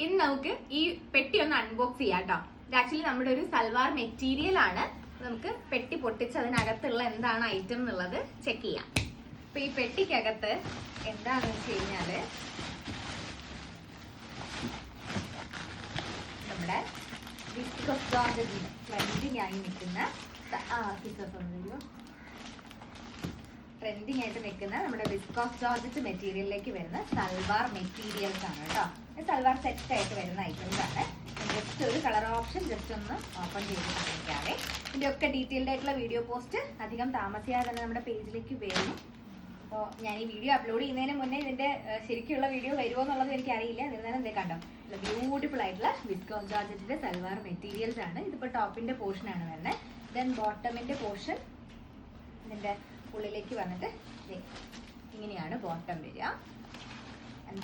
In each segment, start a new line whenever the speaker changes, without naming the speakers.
ഇന്ന് നമുക്ക് ഈ പെട്ടി ഒന്ന് അൺബോക്സ് ചെയ്യാം കേട്ടോ. ഇത് ആക്ച്വലി നമ്മുടെ ഒരു സൽവാർ മെറ്റീരിയൽ ആണ്. നമുക്ക് പെട്ടി പൊട്ടിച്ച് അതിനകത്തുള്ള എന്താണ് ഐറ്റം എന്നുള്ളത് ചെക്ക് ചെയ്യാം. അപ്പൊ ഈ പെട്ടിക്കകത്ത് എന്താണെന്ന് വെച്ച് കഴിഞ്ഞാല് നമ്മുടെ ട്രെൻഡിങ് ആയി നിൽക്കുന്ന ട്രെൻഡിങ് ആയിട്ട് നിൽക്കുന്ന നമ്മുടെ വിസ്കോസ് ജോർജറ്റ് മെറ്റീരിയലിലേക്ക് വരുന്ന സൽവാർ മെറ്റീരിയൽസ് ആണ് കേട്ടോ. സൽവാർ സെറ്റ് ആയിട്ട് വരുന്ന ഐറ്റംസ് ആണ്. ജസ്റ്റ് ഒരു കളർ ഓപ്ഷൻ ജസ്റ്റ് ഒന്ന് ഓപ്പൺ ചെയ്ത് കാണിക്കാവേ. ഇതിന്റെ ഒക്കെ ഡീറ്റെയിൽഡ് ആയിട്ടുള്ള വീഡിയോ പോസ്റ്റ് അധികം താമസിയാതെ തന്നെ നമ്മുടെ പേജിലേക്ക് വരും. അപ്പോൾ ഞാൻ ഈ വീഡിയോ അപ്ലോഡ് ചെയ്യുന്നതിന് മുന്നേ ഇതിന്റെ ശരിക്കുള്ള വീഡിയോ വരുമോ എന്നുള്ളത് എനിക്കറിയില്ല. എന്നിരുന്നാലും എന്തേ കണ്ടോ, ബ്യൂട്ടിഫുൾ ആയിട്ടുള്ള വിസ്കോസ് ജോർജറ്റിന്റെ സൽവാർ മെറ്റീരിയൽസ് ആണ്. ഇതിപ്പോൾ ടോപ്പിന്റെ പോർഷൻ ആണ് വരുന്നത്. ദെൻ ബോട്ടമിന്റെ പോർഷൻ ഇതിന്റെ ഉള്ളിലേക്ക് വന്നിട്ട് ഇങ്ങനെയാണ് ബോട്ടം വരിക.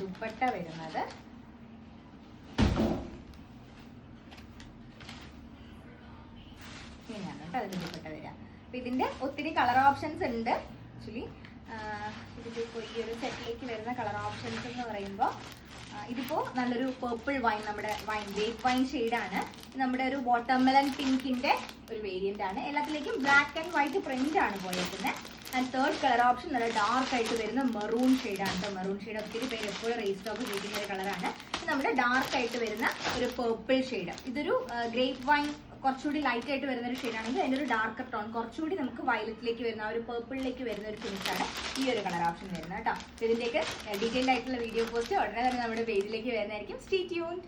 ദുപ്പട്ട വരുന്നത് ഇങ്ങനെയാണ് കേട്ടോ. അതിന്റെ ദുപ്പട്ട വരിക. അപ്പൊ ഇതിന്റെ ഒത്തിരി കളർ ഓപ്ഷൻസ് ഉണ്ട്. ആക്ച്വലി ഇതിപ്പോ ഈ ഒരു സെറ്റിലേക്ക് വരുന്ന കളർ ഓപ്ഷൻസ് എന്ന് പറയുമ്പോൾ ഇതിപ്പോ നല്ലൊരു പേർപ്പിൾ വൈൻ, നമ്മുടെ വൈൻ ഗ്രേപ്പ് വൈൻ ഷെയ്ഡാണ്. നമ്മുടെ ഒരു വാട്ടർമെലൺ പിങ്കിന്റെ ഒരു വേരിയന്റ് ആണ്. എല്ലാത്തിലേക്കും ബ്ലാക്ക് ആൻഡ് വൈറ്റ് പ്രിന്റ് ആണ് പോയിരിക്കുന്നത്. ആൻഡ് തേർഡ് കളർ ഓപ്ഷൻ നല്ല ഡാർക്ക് ആയിട്ട് വരുന്ന മെറൂൺ ഷെയ്ഡാണ് കേട്ടോ. മെറൂൺ ഷെയ്ഡ് ഒത്തിരി പേര് എപ്പോഴും റേസ് സ്റ്റോക്ക് ചോദിക്കുന്ന ഒരു കളറാണ്. നമ്മുടെ ഡാർക്ക് ആയിട്ട് വരുന്ന ഒരു പേർപ്പിൾ ഷെയ്ഡ്. ഇതൊരു ഗ്രേപ്പ് വൈൻ കുറച്ചുകൂടി ലൈറ്റ് ആയിട്ട് വരുന്ന ഒരു ഷെയ്ഡാണെങ്കിൽ അതിൻ്റെ ഒരു ഡാർക്കർ ടോൺ കുറച്ചുകൂടി നമുക്ക് വയലറ്റിലേക്ക് വരുന്ന ഒരു പേർപ്പിളിലേക്ക് വരുന്ന ഒരു ഫിനിഷാണ് ഈ ഒരു കളർ ഓപ്ഷൻ വരുന്നത് കേട്ടോ. ഇതിൻ്റെയൊക്കെ ഡീറ്റെയിൽഡ് ആയിട്ടുള്ള വീഡിയോ പോസ്റ്റ് ഉടനെ തന്നെ നമ്മുടെ പേജിലേക്ക് വരുന്നതായിരിക്കും. Stay tuned.